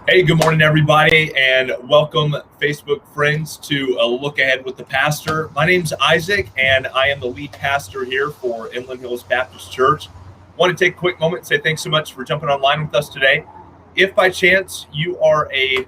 Hey, good morning, everybody, and welcome, Facebook friends, to a look ahead with the pastor. My name's Isaac, and I am the lead pastor here for Inland Hills Baptist Church. I want to take a quick moment and say thanks so much for jumping online with us today. If by chance you are a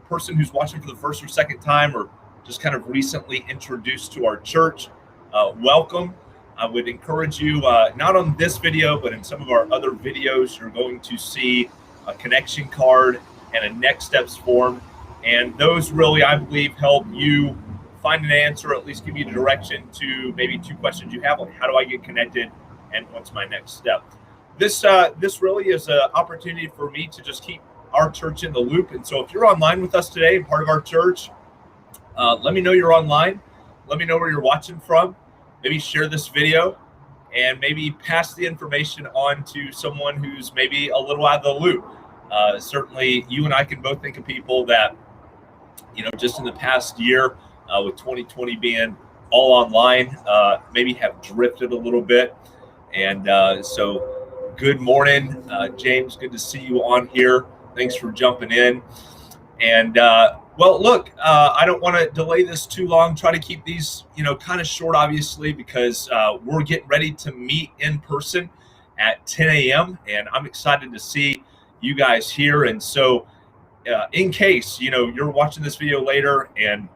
person who's watching for the first or second time, or just kind of recently introduced to our church, welcome. I would encourage you, not on this video, but in some of our other videos, you're going to see a connection card and a next steps form. And those really, I believe, help you find an answer, or at least give you the direction to maybe two questions you have, like how do I get connected and what's my next step. This really is an opportunity for me to just keep our church in the loop. And so if you're online with us today and part of our church, let me know you're online. Let me know where you're watching from. Maybe share this video and maybe pass the information on to someone who's maybe a little out of the loop. Certainly, you and I can both think of people that, just in the past year, with 2020 being all online, maybe have drifted a little bit. And so good morning, James. Good to see you on here. Thanks for jumping in. And well, look, I don't want to delay this too long. Try to keep these, kind of short, obviously, because we're getting ready to meet in person at 10 a.m. And I'm excited to see you guys here. And so in case, you're watching this video later and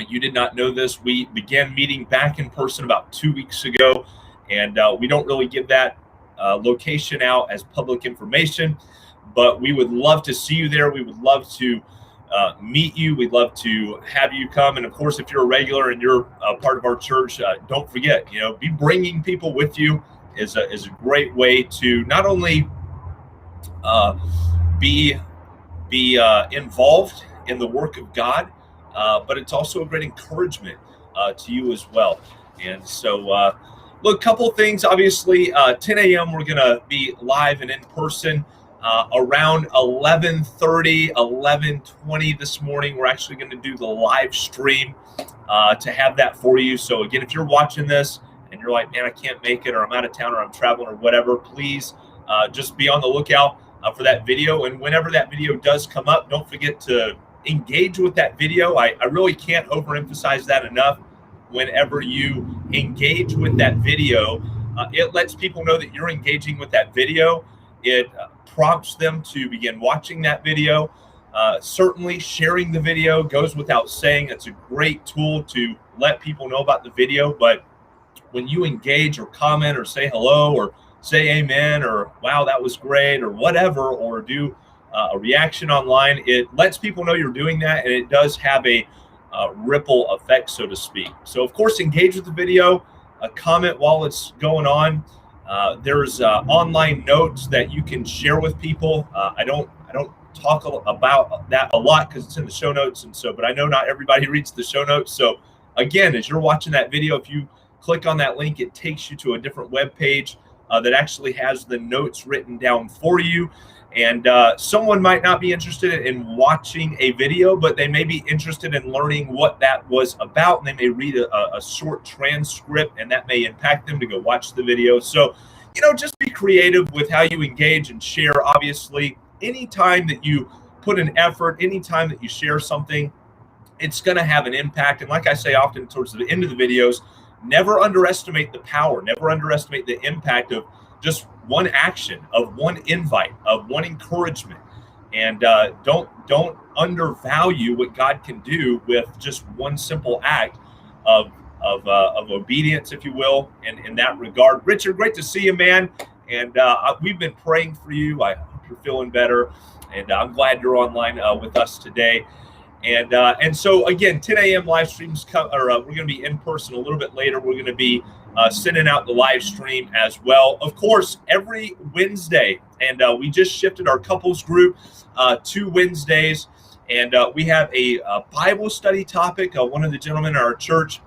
you did not know this, we began meeting back in person about 2 weeks ago. And we don't really give that location out as public information, but we would love to see you there. We would love to meet you. We'd love to have you come. And of course, if you're a regular and you're a part of our church, don't forget, be bringing people with you is a great way to not only be involved in the work of God, but it's also a great encouragement to you as well. And so, look, couple things. Obviously, 10 a.m. we're going to be live and in person. Around 11:30, 11:20 this morning, we're actually going to do the live stream to have that for you. So again, if you're watching this and you're like, man, I can't make it, or I'm out of town, or I'm traveling, or whatever, please just be on the lookout for that video. And whenever that video does come up, don't forget to engage with that video. I really can't overemphasize that enough. Whenever you engage with that video, it lets people know that you're engaging with that video. It prompts them to begin watching that video. Certainly sharing the video goes without saying. It's a great tool to let people know about the video. But when you engage or comment or say hello or say amen or wow, that was great or whatever, or do a reaction online, it lets people know you're doing that, and it does have a ripple effect, so to speak. So of course, engage with the video, comment while it's going on. There's online notes that you can share with people. I don't talk about that a lot because it's in the show notes, and so, but I know not everybody reads the show notes. So again, as you're watching that video, if you click on that link, it takes you to a different web page that actually has the notes written down for you. And someone might not be interested in watching a video, but they may be interested in learning what that was about. And they may read a short transcript, and that may impact them to go watch the video. So, just be creative with how you engage and share. Obviously, anytime that you put an effort, anytime that you share something, it's going to have an impact. And like I say often towards the end of the videos, never underestimate the power, never underestimate the impact of just one action, of one invite, of one encouragement. And don't undervalue what God can do with just one simple act of obedience, if you will, in that regard. Richard, great to see you, man. And we've been praying for you. I hope you're feeling better. And I'm glad you're online with us today. And so again, 10 a.m. live streams we're going to be in person a little bit later. We're going to be sending out the live stream as well. Of course, every Wednesday, and we just shifted our couples group to Wednesdays, and we have a Bible study topic. One of the gentlemen in our church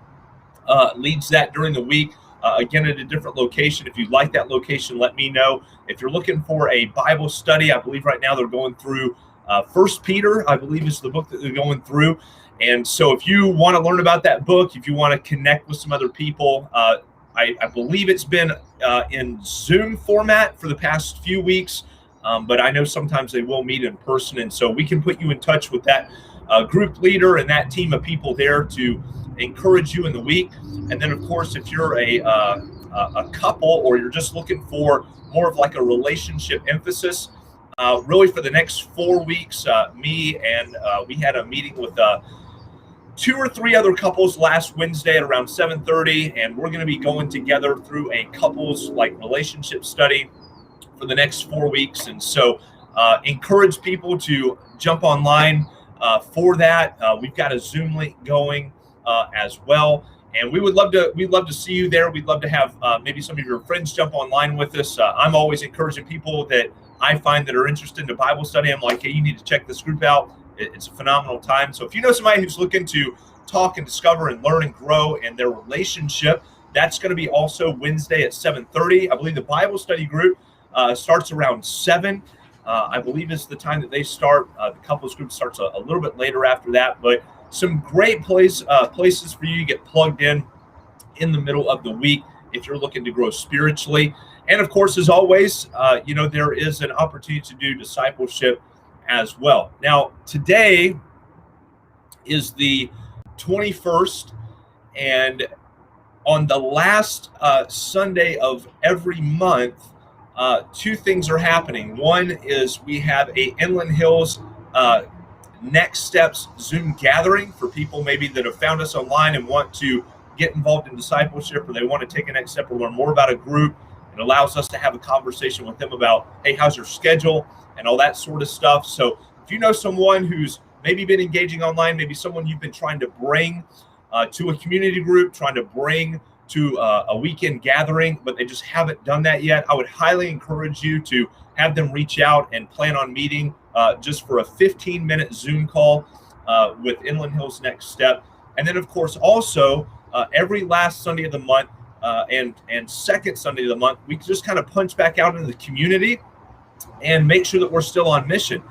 leads that during the week. Again, at a different location. If you'd like that location, let me know. If you're looking for a Bible study, I believe right now they're going through 1 Peter, I believe is the book that they're going through. And so if you want to learn about that book, if you want to connect with some other people, I believe it's been in Zoom format for the past few weeks. but I know sometimes they will meet in person. And so we can put you in touch with that group leader and that team of people there to encourage you in the week. And then, of course, if you're a couple or you're just looking for more of like a relationship emphasis, really for the next 4 weeks, me and we had a meeting with 2 or 3 other couples last Wednesday at around 7:30, and we're going to be going together through a couples like relationship study for the next 4 weeks. And so encourage people to jump online for that. We've got a Zoom link going as well. And we'd love to see you there. We'd love to have maybe some of your friends jump online with us. I'm always encouraging people that I find that are interested in the Bible study. I'm like, hey, you need to check this group out. It's a phenomenal time. So if you know somebody who's looking to talk and discover and learn and grow in their relationship, that's going to be also Wednesday at 7:30. I believe the Bible study group starts around 7. I believe is the time that they start. The couples group starts a little bit later after that, but some great places for you to get plugged in the middle of the week if you're looking to grow spiritually. And of course, as always, there is an opportunity to do discipleship as well. Now, today is the 21st, and on the last Sunday of every month, 2 things are happening. One is we have a Inland Hills Next Steps Zoom gathering for people maybe that have found us online and want to get involved in discipleship, or they want to take a next step or learn more about a group. It allows us to have a conversation with them about, hey, how's your schedule and all that sort of stuff. So if you know someone who's maybe been engaging online, maybe someone you've been trying to bring to a community group, trying to bring to a weekend gathering, but they just haven't done that yet, I would highly encourage you to have them reach out and plan on meeting just for a 15-minute Zoom call with Inland Hills Next Step. And then, of course, also every last Sunday of the month and second Sunday of the month, we just kind of punch back out into the community and make sure that we're still on mission.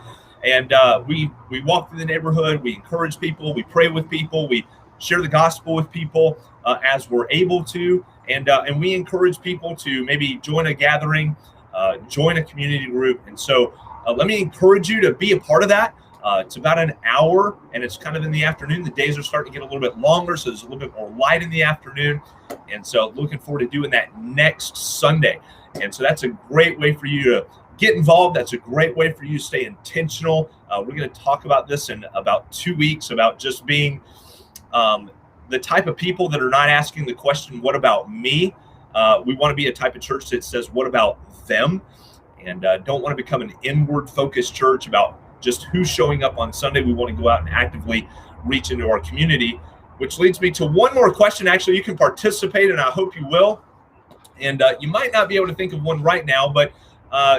And we walk through the neighborhood, we encourage people, we pray with people, we share the gospel with people as we're able to, and we encourage people to maybe join a gathering, join a community group. And so let me encourage you to be a part of that. It's about an hour, and it's kind of in the afternoon. The days are starting to get a little bit longer, so there's a little bit more light in the afternoon. And so looking forward to doing that next Sunday. And so that's a great way for you to get involved. That's a great way for you to stay intentional. We're going to talk about this in about 2 weeks, about just being the type of people that are not asking the question, what about me? We want to be a type of church that says, what about them? And don't want to become an inward-focused church about just who's showing up on Sunday. We want to go out and actively reach into our community, which leads me to one more question. Actually, you can participate, and I hope you will. And you might not be able to think of one right now, but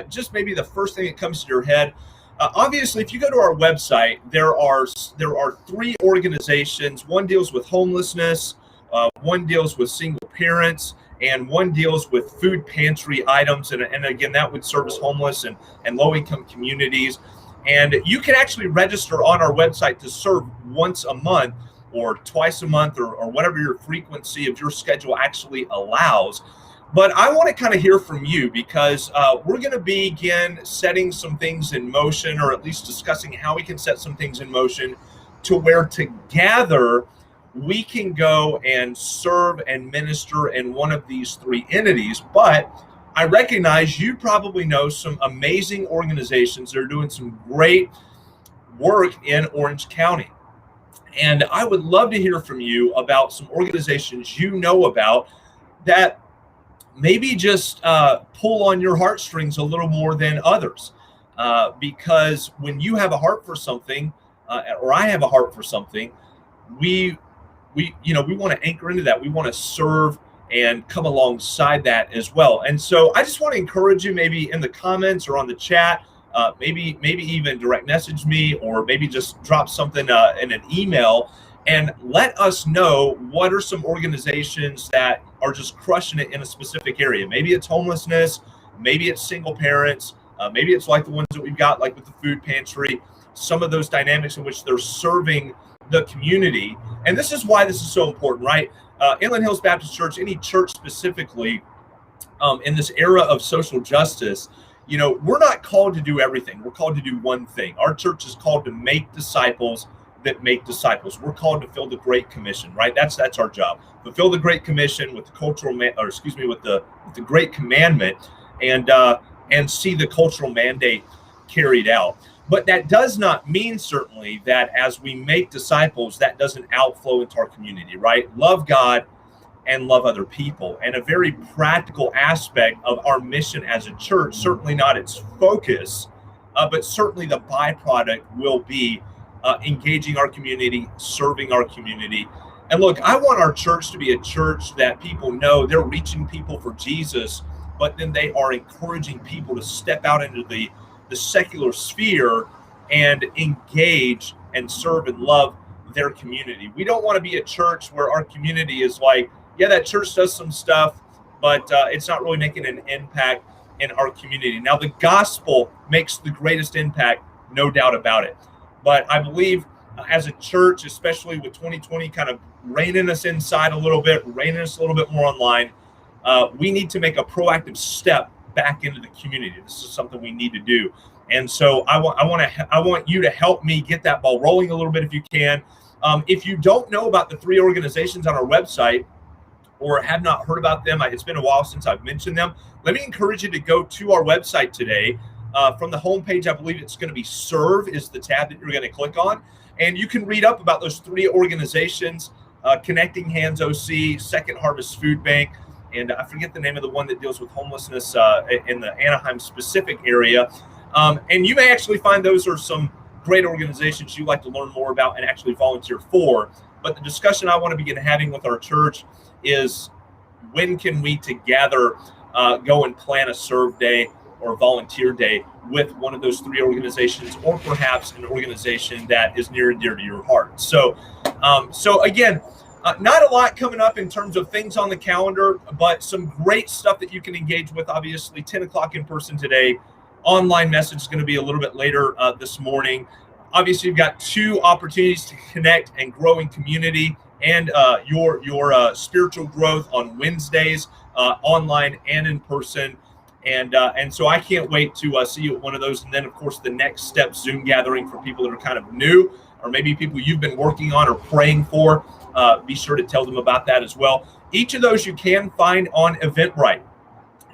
just maybe the first thing that comes to your head. Obviously, if you go to our website, there are 3 organizations. One deals with homelessness, one deals with single parents, and one deals with food pantry items. And again, that would service homeless and low-income communities. And you can actually register on our website to serve once a month or twice a month or whatever your frequency of your schedule actually allows. But I want to kind of hear from you, because we're going to begin setting some things in motion, or at least discussing how we can set some things in motion to where together we can go and serve and minister in one of these 3 entities. But I recognize you probably know some amazing organizations that are doing some great work in Orange County. And I would love to hear from you about some organizations you know about that maybe just pull on your heartstrings a little more than others. Because when you have a heart for something, or I have a heart for something, we want to anchor into that. We want to serve and come alongside that as well. And so I just want to encourage you, maybe in the comments or on the chat, maybe even direct message me, or maybe just drop something in an email and let us know what are some organizations that are just crushing it in a specific area. Maybe it's homelessness, maybe it's single parents, maybe it's like the ones that we've got, like with the food pantry, some of those dynamics in which they're serving the community. And this is why this is so important, right? Inland Hills Baptist Church, any church specifically, in this era of social justice, we're not called to do everything. We're called to do one thing. Our church is called to make disciples that make disciples. We're called to fulfill the Great Commission, right? That's our job. Fulfill the Great Commission with the with the Great Commandment, and see the cultural mandate carried out. But that does not mean certainly that as we make disciples, that doesn't outflow into our community, right? Love God and love other people. And a very practical aspect of our mission as a church, certainly not its focus, but certainly the byproduct will be engaging our community, serving our community. And look, I want our church to be a church that people know they're reaching people for Jesus, but then they are encouraging people to step out into the secular sphere and engage and serve and love their community. We don't want to be a church where our community is like, yeah, that church does some stuff, but it's not really making an impact in our community. Now, the gospel makes the greatest impact, no doubt about it. But I believe as a church, especially with 2020 kind of reining us inside a little bit, reining us a little bit more online, we need to make a proactive step back into the community. This is something we need to do. And so I want you to help me get that ball rolling a little bit if you can. If you don't know about the 3 organizations on our website or have not heard about them, it's been a while since I've mentioned them, let me encourage you to go to our website today. From the homepage, I believe it's going to be Serve is the tab that you're going to click on. And you can read up about those 3 organizations, Connecting Hands OC, Second Harvest Food Bank, and I forget the name of the one that deals with homelessness in the Anaheim specific area. And you may actually find those are some great organizations you'd like to learn more about and actually volunteer for. But the discussion I want to begin having with our church is, when can we together go and plan a serve day or volunteer day with one of those 3 organizations, or perhaps an organization that is near and dear to your heart. So again, not a lot coming up in terms of things on the calendar, but some great stuff that you can engage with. Obviously, 10 o'clock in person today. Online message is going to be a little bit later this morning. Obviously, you've got 2 opportunities to connect and grow in community and your spiritual growth on Wednesdays, online and in person. And so I can't wait to see you at one of those. And then, of course, the Next Step Zoom gathering for people that are kind of new, or maybe people you've been working on or praying for. Be sure to tell them about that as well. Each of those you can find on Eventbrite.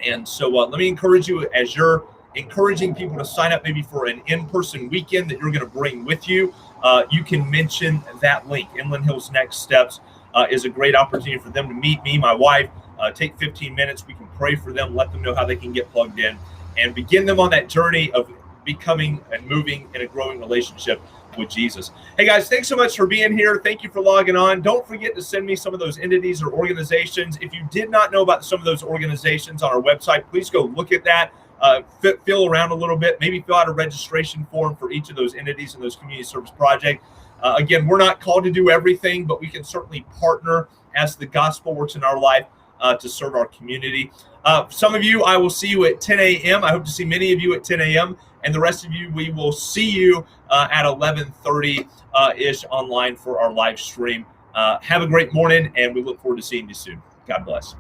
And so let me encourage you, as you're encouraging people to sign up maybe for an in-person weekend that you're going to bring with you, you can mention that link. Inland Hills Next Steps is a great opportunity for them to meet me, my wife, take 15 minutes. We can pray for them, let them know how they can get plugged in, and begin them on that journey of becoming and moving in a growing relationship with Jesus. Hey guys, thanks so much for being here. Thank you for logging on. Don't forget to send me some of those entities or organizations. If you did not know about some of those organizations on our website, please go look at that. Feel around a little bit, maybe fill out a registration form for each of those entities and those community service projects. Again, we're not called to do everything, but we can certainly partner as the gospel works in our life to serve our community. Some of you, I will see you at 10 a.m. I hope to see many of you at 10 a.m. And the rest of you, we will see you at 11:30-ish online for our live stream. Have a great morning, and we look forward to seeing you soon. God bless.